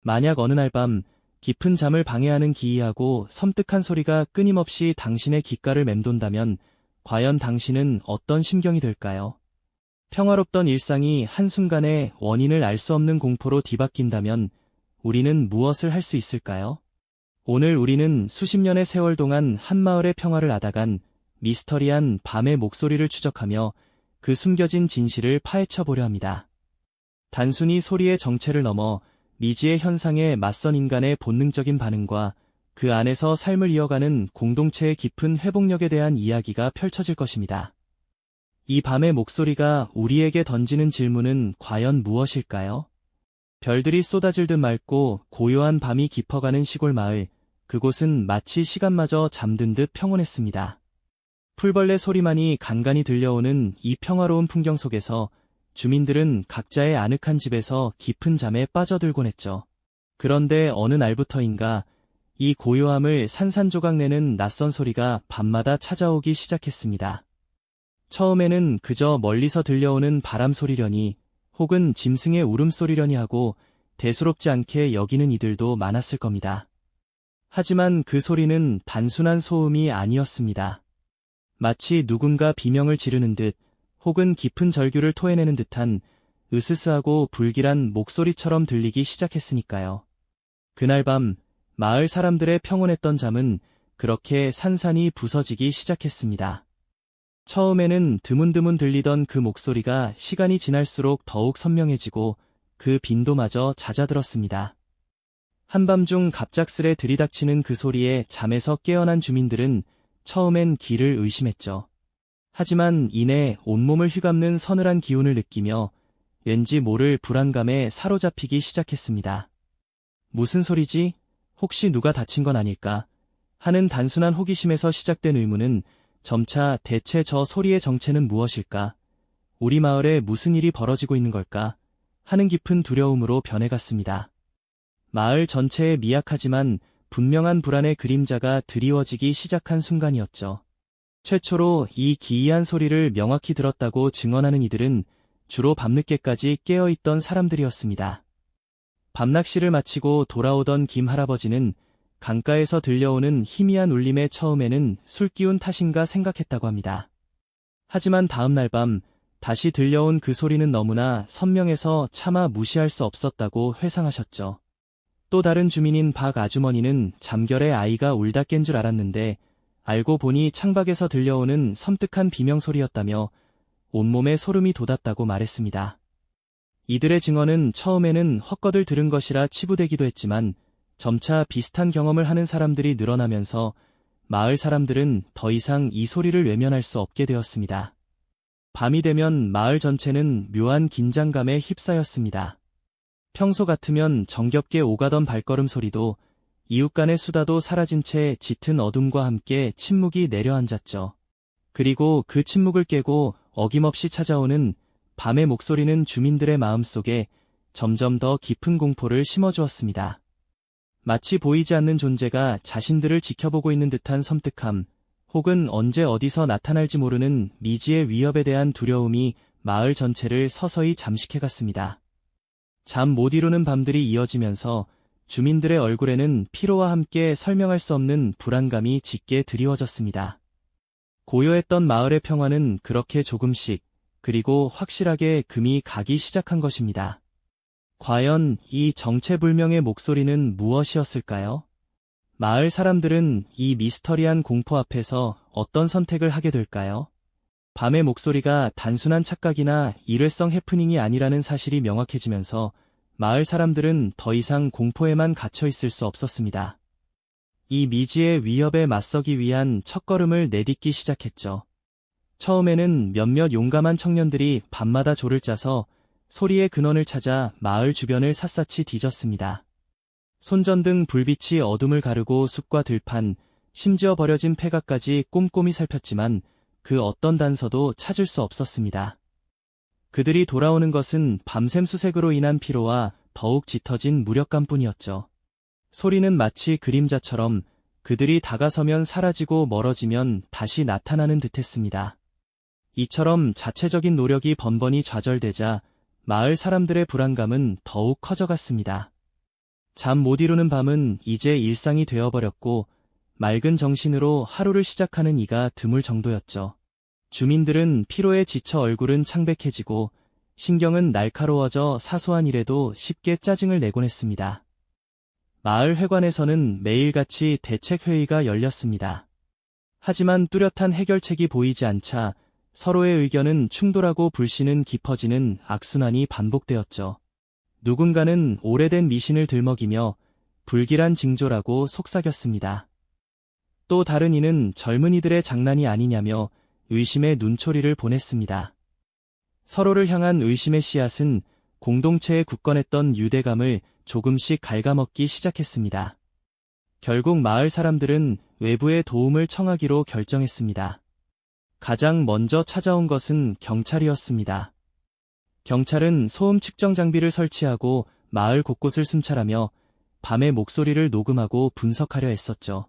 만약 어느 날 밤 깊은 잠을 방해하는 기이하고 섬뜩한 소리가 끊임없이 당신의 귓가를 맴돈다면 과연 당신은 어떤 심경이 될까요? 평화롭던 일상이 한순간에 원인을 알 수 없는 공포로 뒤바뀐다면 우리는 무엇을 할 수 있을까요? 오늘 우리는 수십 년의 세월 동안 한 마을의 평화를 앗아간 미스터리한 밤의 목소리를 추적하며 그 숨겨진 진실을 파헤쳐 보려 합니다. 단순히 소리의 정체를 넘어 미지의 현상에 맞선 인간의 본능적인 반응과 그 안에서 삶을 이어가는 공동체의 깊은 회복력에 대한 이야기가 펼쳐질 것입니다. 이 밤의 목소리가 우리에게 던지는 질문은 과연 무엇일까요? 별들이 쏟아질 듯 맑고 고요한 밤이 깊어가는 시골 마을, 그곳은 마치 시간마저 잠든 듯 평온했습니다. 풀벌레 소리만이 간간히 들려오는 이 평화로운 풍경 속에서 주민들은 각자의 아늑한 집에서 깊은 잠에 빠져들곤 했죠. 그런데 어느 날부터인가 이 고요함을 산산조각 내는 낯선 소리가 밤마다 찾아오기 시작했습니다. 처음에는 그저 멀리서 들려오는 바람 소리려니 혹은 짐승의 울음소리려니 하고 대수롭지 않게 여기는 이들도 많았을 겁니다. 하지만 그 소리는 단순한 소음이 아니었습니다. 마치 누군가 비명을 지르는 듯 혹은 깊은 절규를 토해내는 듯한 으스스하고 불길한 목소리처럼 들리기 시작했으니까요. 그날 밤 마을 사람들의 평온했던 잠은 그렇게 산산이 부서지기 시작했습니다. 처음에는 드문드문 들리던 그 목소리가 시간이 지날수록 더욱 선명해지고 그 빈도마저 잦아들었습니다. 한밤중 갑작스레 들이닥치는 그 소리에 잠에서 깨어난 주민들은 처음엔 귀를 의심했죠. 하지만 이내 온몸을 휘감는 서늘한 기운을 느끼며 왠지 모를 불안감에 사로잡히기 시작했습니다. 무슨 소리지? 혹시 누가 다친 건 아닐까? 하는 단순한 호기심에서 시작된 의문은 점차 대체 저 소리의 정체는 무엇일까? 우리 마을에 무슨 일이 벌어지고 있는 걸까? 하는 깊은 두려움으로 변해갔습니다. 마을 전체에 미약하지만 분명한 불안의 그림자가 드리워지기 시작한 순간이었죠. 최초로 이 기이한 소리를 명확히 들었다고 증언하는 이들은 주로 밤늦게까지 깨어있던 사람들이었습니다. 밤낚시를 마치고 돌아오던 김 할아버지는 강가에서 들려오는 희미한 울림에 처음에는 술 기운 탓인가 생각했다고 합니다. 하지만 다음날 밤 다시 들려온 그 소리는 너무나 선명해서 차마 무시할 수 없었다고 회상하셨죠. 또 다른 주민인 박 아주머니는 잠결에 아이가 울다 깬 줄 알았는데 알고 보니 창밖에서 들려오는 섬뜩한 비명소리였다며 온몸에 소름이 돋았다고 말했습니다. 이들의 증언은 처음에는 헛것을 들은 것이라 치부되기도 했지만 점차 비슷한 경험을 하는 사람들이 늘어나면서 마을 사람들은 더 이상 이 소리를 외면할 수 없게 되었습니다. 밤이 되면 마을 전체는 묘한 긴장감에 휩싸였습니다. 평소 같으면 정겹게 오가던 발걸음 소리도 이웃 간의 수다도 사라진 채 짙은 어둠과 함께 침묵이 내려앉았죠. 그리고 그 침묵을 깨고 어김없이 찾아오는 밤의 목소리는 주민들의 마음속에 점점 더 깊은 공포를 심어주었습니다. 마치 보이지 않는 존재가 자신들을 지켜보고 있는 듯한 섬뜩함, 혹은 언제 어디서 나타날지 모르는 미지의 위협에 대한 두려움이 마을 전체를 서서히 잠식해갔습니다. 잠 못 이루는 밤들이 이어지면서 주민들의 얼굴에는 피로와 함께 설명할 수 없는 불안감이 짙게 드리워졌습니다. 고요했던 마을의 평화는 그렇게 조금씩 그리고 확실하게 금이 가기 시작한 것입니다. 과연 이 정체불명의 목소리는 무엇이었을까요? 마을 사람들은 이 미스터리한 공포 앞에서 어떤 선택을 하게 될까요? 밤의 목소리가 단순한 착각이나 일회성 해프닝이 아니라는 사실이 명확해지면서 마을 사람들은 더 이상 공포에만 갇혀 있을 수 없었습니다. 이 미지의 위협에 맞서기 위한 첫걸음을 내딛기 시작했죠. 처음에는 몇몇 용감한 청년들이 밤마다 조를 짜서 소리의 근원을 찾아 마을 주변을 샅샅이 뒤졌습니다. 손전등 불빛이 어둠을 가르고 숲과 들판, 심지어 버려진 폐가까지 꼼꼼히 살폈지만 그 어떤 단서도 찾을 수 없었습니다. 그들이 돌아오는 것은 밤샘 수색으로 인한 피로와 더욱 짙어진 무력감뿐이었죠. 소리는 마치 그림자처럼 그들이 다가서면 사라지고 멀어지면 다시 나타나는 듯했습니다. 이처럼 자체적인 노력이 번번이 좌절되자 마을 사람들의 불안감은 더욱 커져갔습니다. 잠 못 이루는 밤은 이제 일상이 되어버렸고 맑은 정신으로 하루를 시작하는 이가 드물 정도였죠. 주민들은 피로에 지쳐 얼굴은 창백해지고 신경은 날카로워져 사소한 일에도 쉽게 짜증을 내곤 했습니다. 마을 회관에서는 매일같이 대책회의가 열렸습니다. 하지만 뚜렷한 해결책이 보이지 않자 서로의 의견은 충돌하고 불신은 깊어지는 악순환이 반복되었죠. 누군가는 오래된 미신을 들먹이며 불길한 징조라고 속삭였습니다. 또 다른 이는 젊은이들의 장난이 아니냐며 의심의 눈초리를 보냈습니다. 서로를 향한 의심의 씨앗은 공동체에 굳건했던 유대감을 조금씩 갉아먹기 시작했습니다. 결국 마을 사람들은 외부의 도움을 청하기로 결정했습니다. 가장 먼저 찾아온 것은 경찰이었습니다. 경찰은 소음 측정 장비를 설치하고 마을 곳곳을 순찰하며 밤의 목소리를 녹음하고 분석하려 했었죠.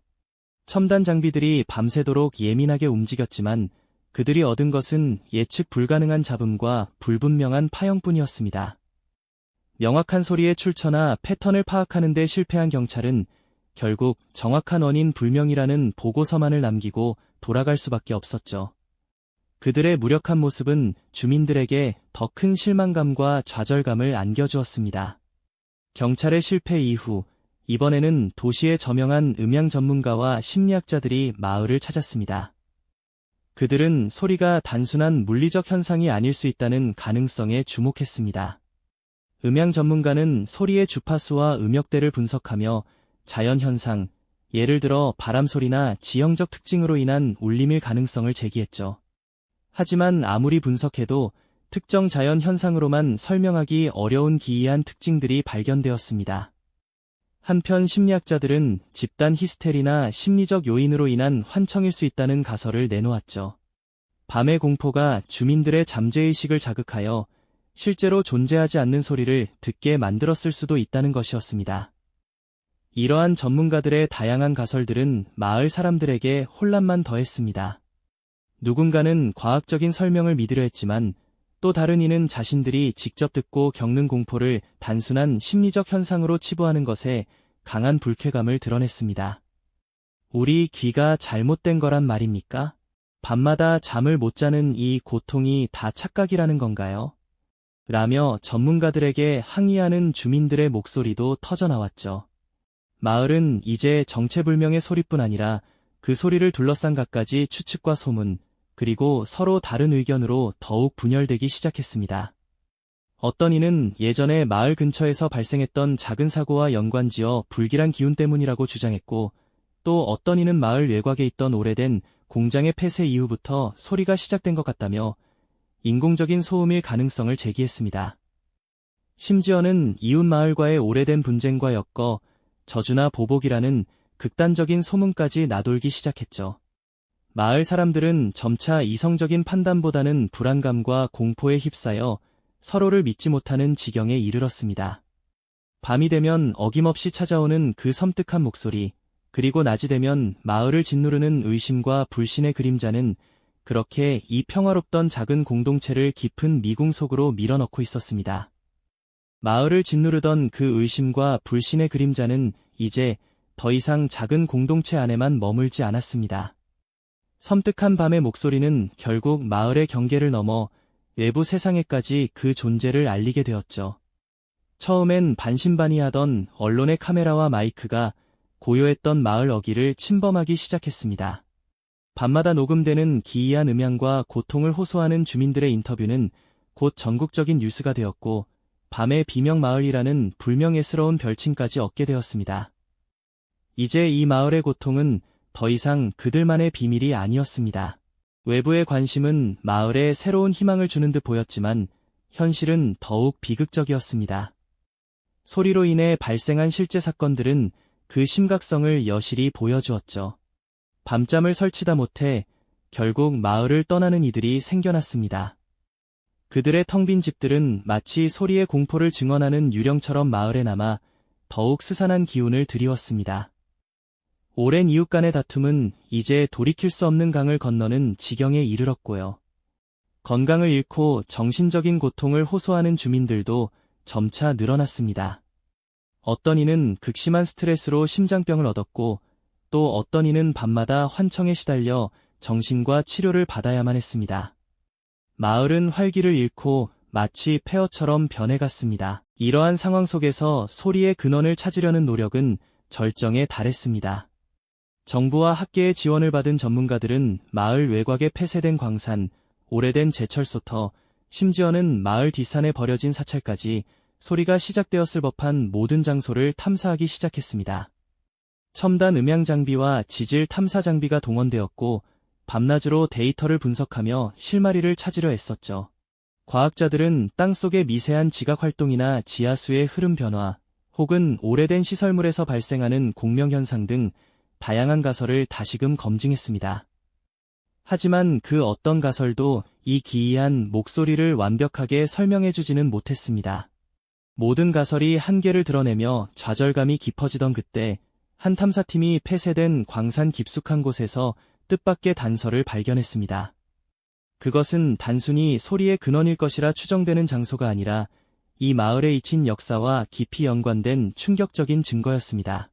첨단 장비들이 밤새도록 예민하게 움직였지만 그들이 얻은 것은 예측 불가능한 잡음과 불분명한 파형뿐이었습니다. 명확한 소리의 출처나 패턴을 파악하는 데 실패한 경찰은 결국 정확한 원인 불명이라는 보고서만을 남기고 돌아갈 수밖에 없었죠. 그들의 무력한 모습은 주민들에게 더 큰 실망감과 좌절감을 안겨주었습니다. 경찰의 실패 이후 이번에는 도시의 저명한 음향 전문가와 심리학자들이 마을을 찾았습니다. 그들은 소리가 단순한 물리적 현상이 아닐 수 있다는 가능성에 주목했습니다. 음향 전문가는 소리의 주파수와 음역대를 분석하며 자연현상, 예를 들어 바람소리나 지형적 특징으로 인한 울림일 가능성을 제기했죠. 하지만 아무리 분석해도 특정 자연 현상으로만 설명하기 어려운 기이한 특징들이 발견되었습니다. 한편 심리학자들은 집단 히스테리나 심리적 요인으로 인한 환청일 수 있다는 가설을 내놓았죠. 밤의 공포가 주민들의 잠재의식을 자극하여 실제로 존재하지 않는 소리를 듣게 만들었을 수도 있다는 것이었습니다. 이러한 전문가들의 다양한 가설들은 마을 사람들에게 혼란만 더했습니다. 누군가는 과학적인 설명을 믿으려 했지만 또 다른 이는 자신들이 직접 듣고 겪는 공포를 단순한 심리적 현상으로 치부하는 것에 강한 불쾌감을 드러냈습니다. 우리 귀가 잘못된 거란 말입니까? 밤마다 잠을 못 자는 이 고통이 다 착각이라는 건가요? 라며 전문가들에게 항의하는 주민들의 목소리도 터져나왔죠. 마을은 이제 정체불명의 소리뿐 아니라 그 소리를 둘러싼 갖가지 추측과 소문, 그리고 서로 다른 의견으로 더욱 분열되기 시작했습니다. 어떤 이는 예전에 마을 근처에서 발생했던 작은 사고와 연관지어 불길한 기운 때문이라고 주장했고, 또 어떤 이는 마을 외곽에 있던 오래된 공장의 폐쇄 이후부터 소리가 시작된 것 같다며 인공적인 소음일 가능성을 제기했습니다. 심지어는 이웃 마을과의 오래된 분쟁과 엮어 저주나 보복이라는 극단적인 소문까지 나돌기 시작했죠. 마을 사람들은 점차 이성적인 판단보다는 불안감과 공포에 휩싸여 서로를 믿지 못하는 지경에 이르렀습니다. 밤이 되면 어김없이 찾아오는 그 섬뜩한 목소리, 그리고 낮이 되면 마을을 짓누르는 의심과 불신의 그림자는 그렇게 이 평화롭던 작은 공동체를 깊은 미궁 속으로 밀어넣고 있었습니다. 마을을 짓누르던 그 의심과 불신의 그림자는 이제 더 이상 작은 공동체 안에만 머물지 않았습니다. 섬뜩한 밤의 목소리는 결국 마을의 경계를 넘어 외부 세상에까지 그 존재를 알리게 되었죠. 처음엔 반신반의하던 언론의 카메라와 마이크가 고요했던 마을 어귀를 침범하기 시작했습니다. 밤마다 녹음되는 기이한 음향과 고통을 호소하는 주민들의 인터뷰는 곧 전국적인 뉴스가 되었고, 밤의 비명마을이라는 불명예스러운 별칭까지 얻게 되었습니다. 이제 이 마을의 고통은 더 이상 그들만의 비밀이 아니었습니다. 외부의 관심은 마을에 새로운 희망을 주는 듯 보였지만 현실은 더욱 비극적이었습니다. 소리로 인해 발생한 실제 사건들은 그 심각성을 여실히 보여주었죠. 밤잠을 설치다 못해 결국 마을을 떠나는 이들이 생겨났습니다. 그들의 텅 빈 집들은 마치 소리의 공포를 증언하는 유령처럼 마을에 남아 더욱 스산한 기운을 드리웠습니다. 오랜 이웃 간의 다툼은 이제 돌이킬 수 없는 강을 건너는 지경에 이르렀고요. 건강을 잃고 정신적인 고통을 호소하는 주민들도 점차 늘어났습니다. 어떤 이는 극심한 스트레스로 심장병을 얻었고 또 어떤 이는 밤마다 환청에 시달려 정신과 치료를 받아야만 했습니다. 마을은 활기를 잃고 마치 폐허처럼 변해갔습니다. 이러한 상황 속에서 소리의 근원을 찾으려는 노력은 절정에 달했습니다. 정부와 학계의 지원을 받은 전문가들은 마을 외곽에 폐쇄된 광산, 오래된 제철소터, 심지어는 마을 뒷산에 버려진 사찰까지 소리가 시작되었을 법한 모든 장소를 탐사하기 시작했습니다. 첨단 음향 장비와 지질 탐사 장비가 동원되었고 밤낮으로 데이터를 분석하며 실마리를 찾으려 애썼죠. 과학자들은 땅속의 미세한 지각 활동이나 지하수의 흐름 변화, 혹은 오래된 시설물에서 발생하는 공명 현상 등 다양한 가설을 다시금 검증했습니다. 하지만 그 어떤 가설도 이 기이한 목소리를 완벽하게 설명해주지는 못했습니다. 모든 가설이 한계를 드러내며 좌절감이 깊어지던 그때 한 탐사팀이 폐쇄된 광산 깊숙한 곳에서 뜻밖의 단서를 발견했습니다. 그것은 단순히 소리의 근원일 것이라 추정되는 장소가 아니라 이 마을에 잊힌 역사와 깊이 연관된 충격적인 증거였습니다.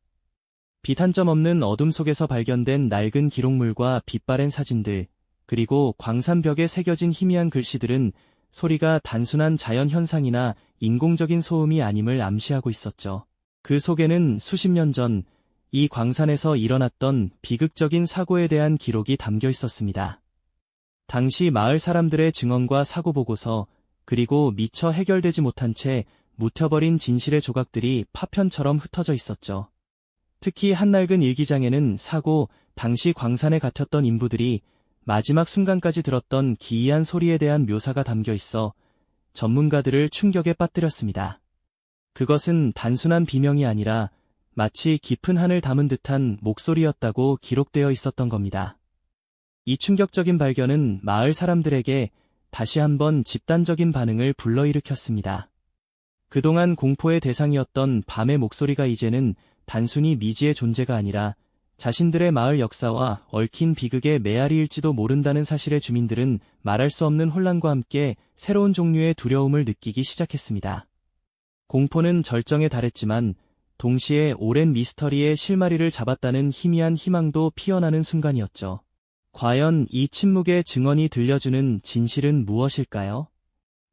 빛 한 점 없는 어둠 속에서 발견된 낡은 기록물과 빛바랜 사진들, 그리고 광산벽에 새겨진 희미한 글씨들은 소리가 단순한 자연 현상이나 인공적인 소음이 아님을 암시하고 있었죠. 그 속에는 수십 년 전 이 광산에서 일어났던 비극적인 사고에 대한 기록이 담겨 있었습니다. 당시 마을 사람들의 증언과 사고 보고서, 그리고 미처 해결되지 못한 채 묻혀버린 진실의 조각들이 파편처럼 흩어져 있었죠. 특히 한 낡은 일기장에는 사고 당시 광산에 갇혔던 인부들이 마지막 순간까지 들었던 기이한 소리에 대한 묘사가 담겨 있어 전문가들을 충격에 빠뜨렸습니다. 그것은 단순한 비명이 아니라 마치 깊은 한을 담은 듯한 목소리였다고 기록되어 있었던 겁니다. 이 충격적인 발견은 마을 사람들에게 다시 한번 집단적인 반응을 불러일으켰습니다. 그동안 공포의 대상이었던 밤의 목소리가 이제는 단순히 미지의 존재가 아니라 자신들의 마을 역사와 얽힌 비극의 메아리일지도 모른다는 사실에 주민들은 말할 수 없는 혼란과 함께 새로운 종류의 두려움을 느끼기 시작했습니다. 공포는 절정에 달했지만 동시에 오랜 미스터리의 실마리를 잡았다는 희미한 희망도 피어나는 순간이었죠. 과연 이 침묵의 증언이 들려주는 진실은 무엇일까요?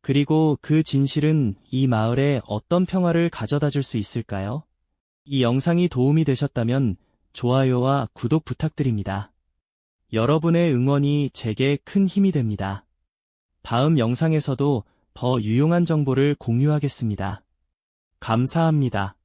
그리고 그 진실은 이 마을에 어떤 평화를 가져다 줄 수 있을까요? 이 영상이 도움이 되셨다면 좋아요와 구독 부탁드립니다. 여러분의 응원이 제게 큰 힘이 됩니다. 다음 영상에서도 더 유용한 정보를 공유하겠습니다. 감사합니다.